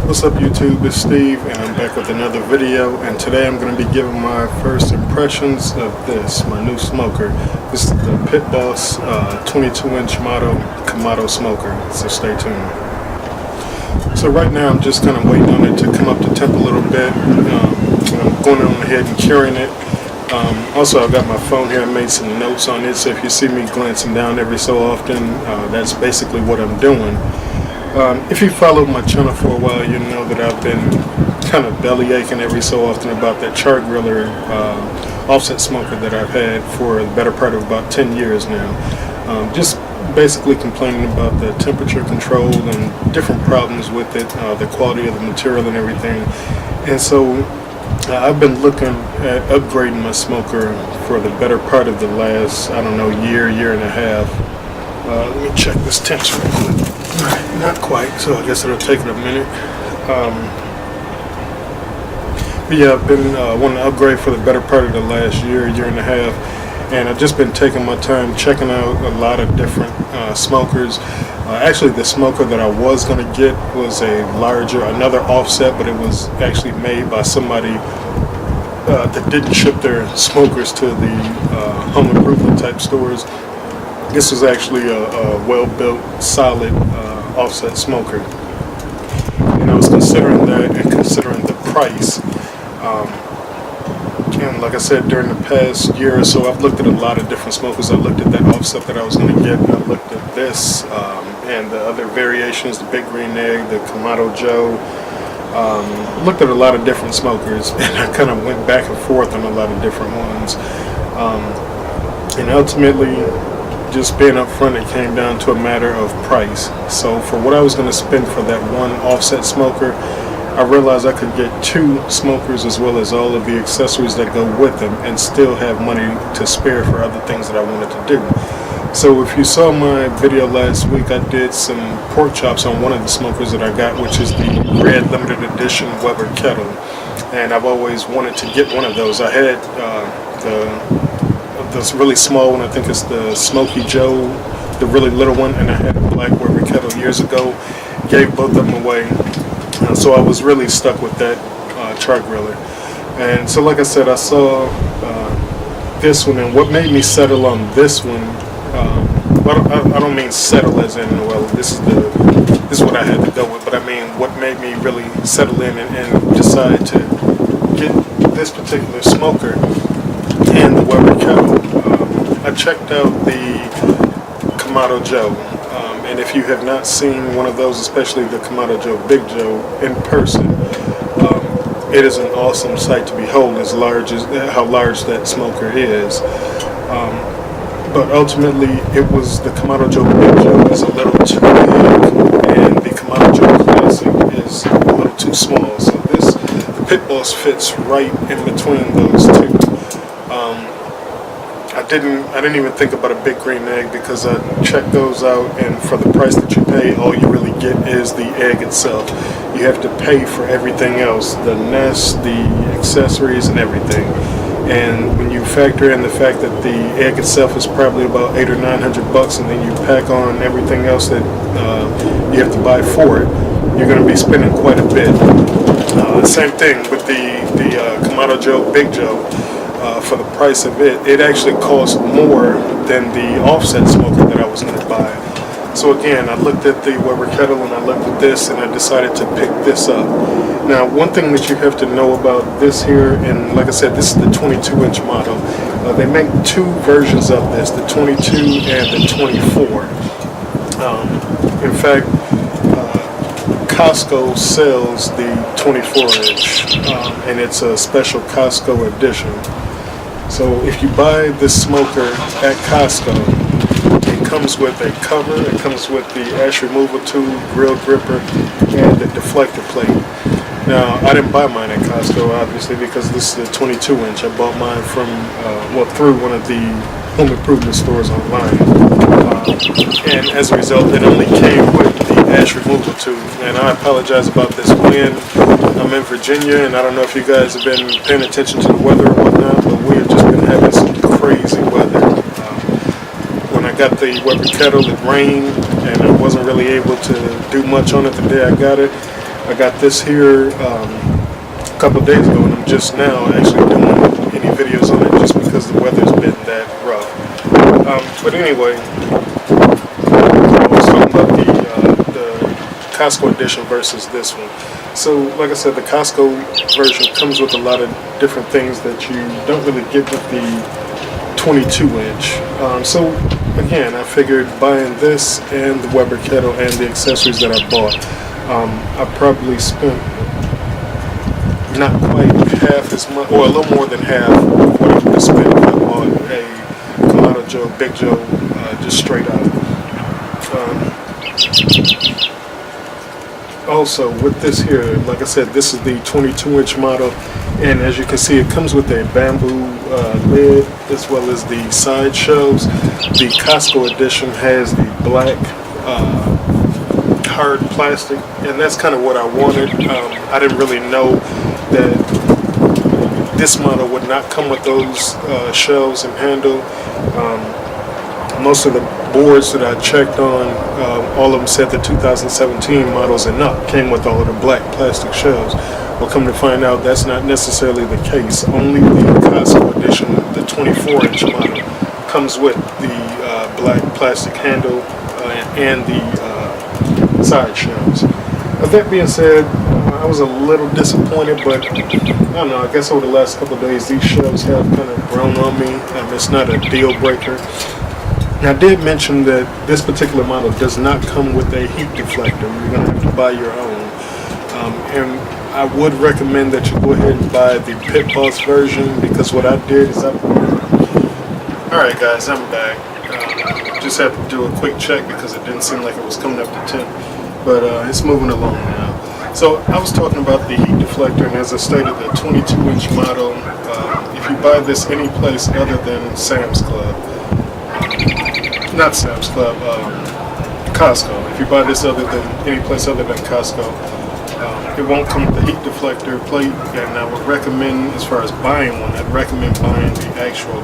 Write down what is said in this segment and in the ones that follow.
What's up YouTube, it's Steve and I'm back with another video, and today I'm going to be giving my first impressions of this, my new smoker. This is the Pit Boss 22-inch Kamado smoker, so stay tuned. So right now I'm just kind of waiting on it to come up to temp a little bit. I'm going on ahead and curing it. Also I've got my phone here, I made some notes on it, so if you see me glancing down every so often, that's basically what I'm doing. If you followed my channel for a while, you know that I've been kind of belly aching every so often about that char griller offset smoker that I've had for the better part of about 10 years now. Just basically complaining about the temperature control and different problems with it, the quality of the material and everything. And so I've been looking at upgrading my smoker for the better part of the last, I don't know, year and a half. Let me check this temps real quick. Alright, not quite, so I guess it'll take it a minute. But yeah, I've been wanting to upgrade for the better part of the last year and a half, and I've just been taking my time checking out a lot of different smokers. Actually, the smoker that I was going to get was another offset, but it was actually made by somebody that didn't ship their smokers to the home improvement type stores. This was actually a well-built, solid offset smoker, and I was considering that and considering the price. And like I said, during the past year or so, I've looked at a lot of different smokers. I looked at that offset that I was going to get, and I looked at this and the other variations, the Big Green Egg, the Kamado Joe. Looked at a lot of different smokers, and I kind of went back and forth on a lot of different ones. And ultimately, just being up front, it came down to a matter of price. So for what I was going to spend for that one offset smoker, I realized I could get two smokers as well as all of the accessories that go with them and still have money to spare for other things that I wanted to do. So if you saw my video last week, I did some pork chops on one of the smokers that I got, which is the Red Limited Edition Weber Kettle, and I've always wanted to get one of those. I had this really small one, I think it's the Smoky Joe, the really little one, and I had a black Weber Kettle years ago. Gave both of them away, so I was really stuck with that char griller. And so like I said, I saw this one, and what made me settle on this one, I don't mean settle as in, well, this is what I had to go with, but I mean what made me really settle in and decide to get this particular smoker and the Weber Kettle. I checked out the Kamado Joe, and if you have not seen one of those, especially the Kamado Joe Big Joe in person, it is an awesome sight to behold as how large that smoker is. But ultimately, it was the Kamado Joe Big Joe is a little too big, and the Kamado Joe Classic is a little too small. So the Pit Boss fits right in between those two. I didn't even think about a Big Green Egg because I checked those out, and for the price that you pay, all you really get is the egg itself. You have to pay for everything else, the nest, the accessories, and everything. And when you factor in the fact that the egg itself is probably about $800 or $900, and then you pack on everything else that you have to buy for it, you're going to be spending quite a bit. Same thing with the Kamado Joe Big Joe. For the price of it, it actually cost more than the offset smoker that I was going to buy. So again, I looked at the Weber Kettle and I looked at this, and I decided to pick this up. Now, one thing that you have to know about this here, and like I said, this is the 22-inch model. They make two versions of this, the 22 and the 24. In fact, Costco sells the 24-inch, and it's a special Costco edition. So if you buy this smoker at Costco, it comes with a cover, it comes with the ash removal tube, grill gripper, and the deflector plate. Now, I didn't buy mine at Costco, obviously, because this is a 22-inch. I bought mine through one of the home improvement stores online. And as a result, it only came with the ash removal tube. And I apologize about this wind. I'm in Virginia, and I don't know if you guys have been paying attention to the weather or whatnot, but we have just been having some crazy weather. When I got the Weber Kettle, it rained, and I wasn't really able to do much on it the day I got it. I got this here a couple of days ago, and I'm just now actually doing any videos on it just because the weather's been that rough. But anyway, I was talking about the Costco edition versus this one. So, like I said, the Costco version comes with a lot of different things that you don't really get with the 22-inch. So, again, I figured buying this and the Weber kettle and the accessories that I bought, I probably spent not quite half as much, or a little more than half of what I would have spent if I bought a Kamado Joe, Big Joe, just straight out. Also, with this here, like I said, this is the 22-inch model, and as you can see, it comes with a bamboo lid as well as the side shelves. The Costco edition has the black hard plastic, and that's kind of what I wanted. I didn't really know that this model would not come with those shelves and handle. Most of the boards that I checked on, all of them said the 2017 models and up came with all of the black plastic shelves. Well, come to find out, that's not necessarily the case. Only the Costco edition, the 24-inch model, comes with the black plastic handle and the side shelves. That being said, I was a little disappointed, but I don't know, I guess over the last couple of days, these shelves have kind of grown on me. It's not a deal breaker. Now, I did mention that this particular model does not come with a heat deflector. You're going to have to buy your own. And I would recommend that you go ahead and buy the Pit Boss version, because what I did is Alright guys, I'm back. Just had to do a quick check because it didn't seem like it was coming up to 10. But it's moving along now. So I was talking about the heat deflector, and as I stated, the 22-inch model, if you buy this any place other than Sam's Club, not Sam's Club, Costco. If you buy this any place other than Costco, it won't come with the heat deflector plate. And I would recommend, as far as buying one, I'd recommend buying the actual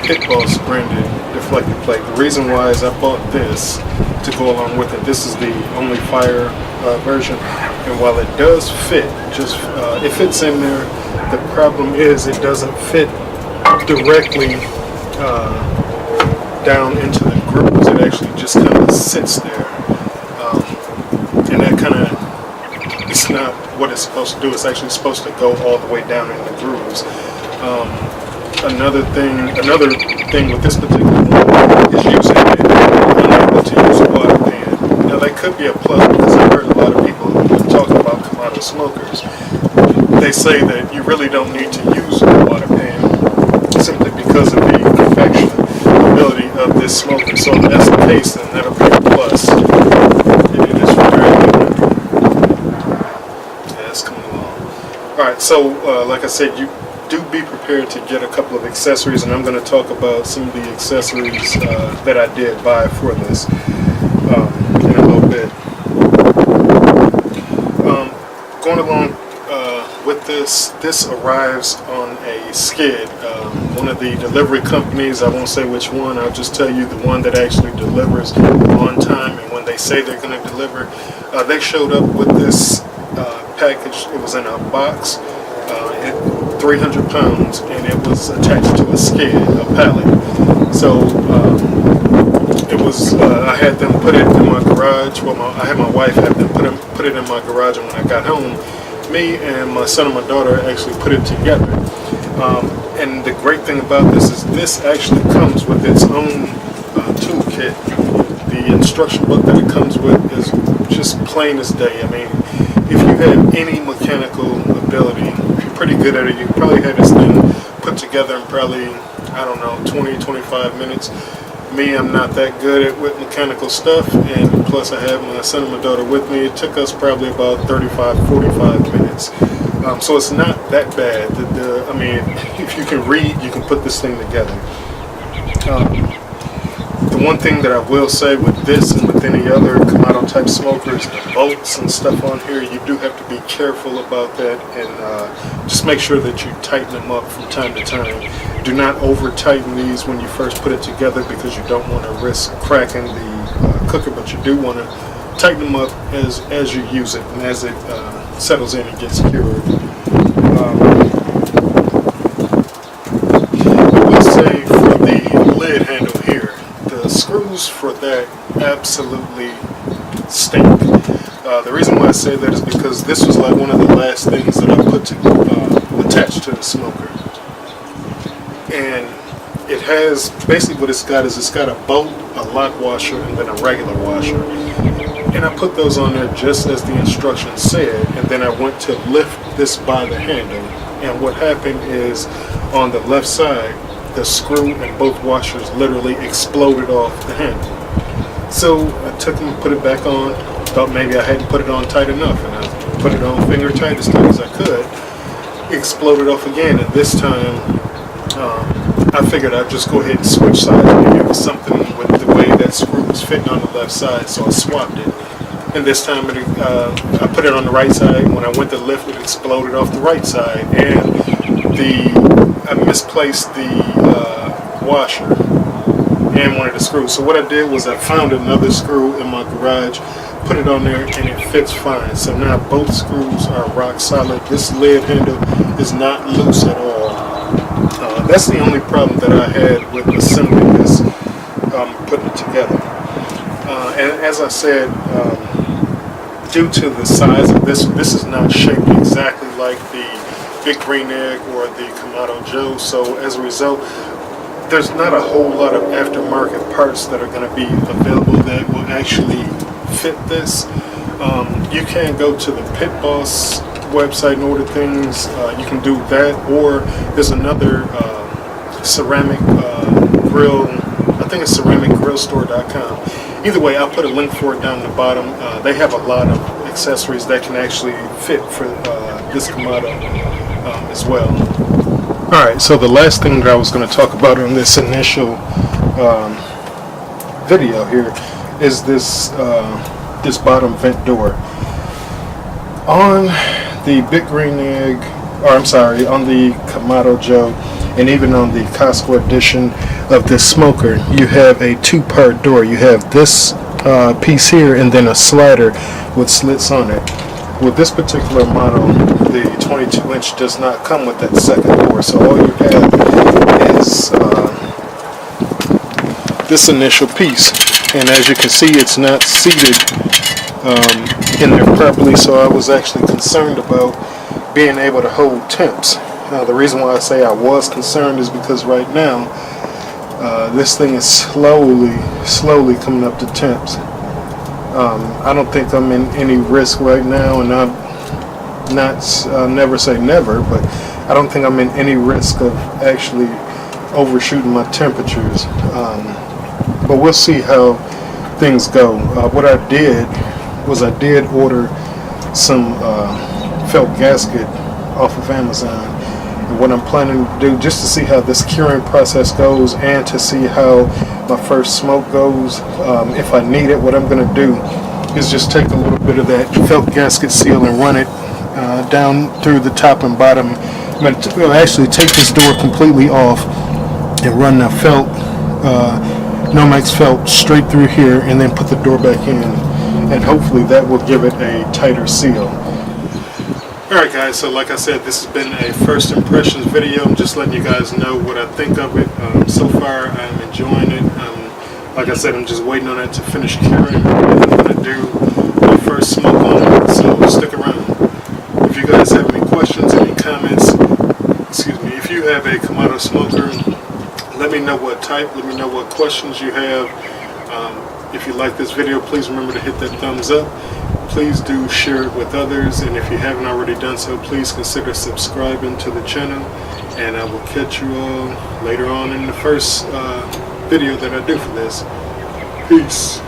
Pit Boss branded deflector plate. The reason why is I bought this to go along with it. This is the Onlyfire version, and while it does fit, it fits in there. The problem is it doesn't fit directly down into the grooves. It actually just kind of sits there, and that kind of, it's not what it's supposed to do. It's actually supposed to go all the way down in the grooves. Another thing with this particular one is using it, unable to use a water pan. Now that could be a plus, because I've heard a lot of people talking about Kamado smokers. They say that you really don't need to use a water pan simply because of the convection ability of this smoker. So if that's the case, then that'll be a plus. And it is very good. Yeah, it's coming along. Alright, so like I said, you do be prepared to get a couple of accessories, and I'm going to talk about some of the accessories that I did buy for this in a little bit. Going along with this arrives on a skid. One of the delivery companies, I won't say which one, I'll just tell you the one that actually delivers on time and when they say they're going to deliver. They showed up with this package. It was in a box, 300 pounds, and it was attached to a skid, a pallet. So it was, I had them put it in my garage. Well, I had my wife have them put it in my garage, and when I got home, me and my son and my daughter actually put it together. And the great thing about this is this actually comes with its own toolkit. The instruction book that it comes with is just plain as day. I mean, if you have any mechanical ability, if you're pretty good at it, you can probably have this thing put together in probably, I don't know, 20-25 minutes. Me, I'm not that good with mechanical stuff, and plus I have my son and my daughter with me. It took us probably about 35-45 minutes. So it's not that bad. I mean, if you can read, you can put this thing together. The one thing that I will say with this and with any other Kamado type smokers, the bolts and stuff on here, you do have to be careful about that, and just make sure that you tighten them up from time to time. Do not over tighten these when you first put it together, because you don't want to risk cracking the cooker, but you do want to tighten them up as you use it and as it settles in and gets cured. Let's say for the lid handle here, the screws for that absolutely stink. The reason why I say that is because this was like one of the last things that I put to attach to the smoker, and it has basically what it's got is it's got a bolt, a lock washer, and then a regular washer. And I put those on there just as the instructions said, and then I went to lift this by the handle, and what happened is on the left side the screw and both washers literally exploded off the handle. So I took them and put it back on. Thought maybe I hadn't put it on tight enough, and I put it on finger tight as tight as I could. It exploded off again, and this time I figured I'd just go ahead and switch sides. Maybe it was something with the way that screw was fitting on the left side, so I swapped it. And this time I put it on the right side. When I went to lift it, exploded off the right side, and I misplaced the washer and one of the screws. So what I did was I found another screw in my garage, put it on there, and it fits fine. So now both screws are rock solid. This lid handle is not loose at all. That's the only problem that I had with assembling this, putting it together. And as I said, due to the size of this is not shaped exactly like the Big Green Egg or the Kamado Joe. So as a result, there's not a whole lot of aftermarket parts that are going to be available that will actually fit this. You can go to the Pit Boss website and order things. You can do that, or there's another ceramic grill. I think it's ceramicgrillstore.com. Either way, I'll put a link for it down the bottom. They have a lot of accessories that can actually fit for this Kamado as well. Alright, so the last thing that I was going to talk about on this initial video here is this this bottom vent door. On the Big Green Egg, or I'm sorry, on the Kamado Joe, and even on the Costco edition of this smoker, you have a two-part door. You have this piece here and then a slider with slits on it. With this particular model, the 22-inch does not come with that second door, so all you have is this initial piece. And as you can see, it's not seated in there properly, so I was actually concerned about being able to hold temps. The reason why I say I was concerned is because right now this thing is slowly coming up to temps. I don't think I'm in any risk right now, and I'm not never say never, but I don't think I'm in any risk of actually overshooting my temperatures. But we'll see how things go. What I did was I did order some felt gasket off of Amazon. And what I'm planning to do, just to see how this curing process goes and to see how my first smoke goes, if I need it, what I'm going to do is just take a little bit of that felt gasket seal and run it down through the top and bottom. I'm going to actually take this door completely off and run the felt Nomex felt straight through here, and then put the door back in, and hopefully that will give it a tighter seal. Alright guys, so like I said, this has been a first impressions video. I'm just letting you guys know what I think of it. So far I'm enjoying it. Like I said, I'm just waiting on it to finish curing, and I'm going to do my first smoke on it, so stick around. If you guys have any questions, any comments, if you have a Kamado smoker, let me know what type, let me know what questions you have. If you like this video, please remember to hit that thumbs up. Please do share it with others, and if you haven't already done so, please consider subscribing to the channel, and I will catch you all later on in the first video that I do for this. Peace.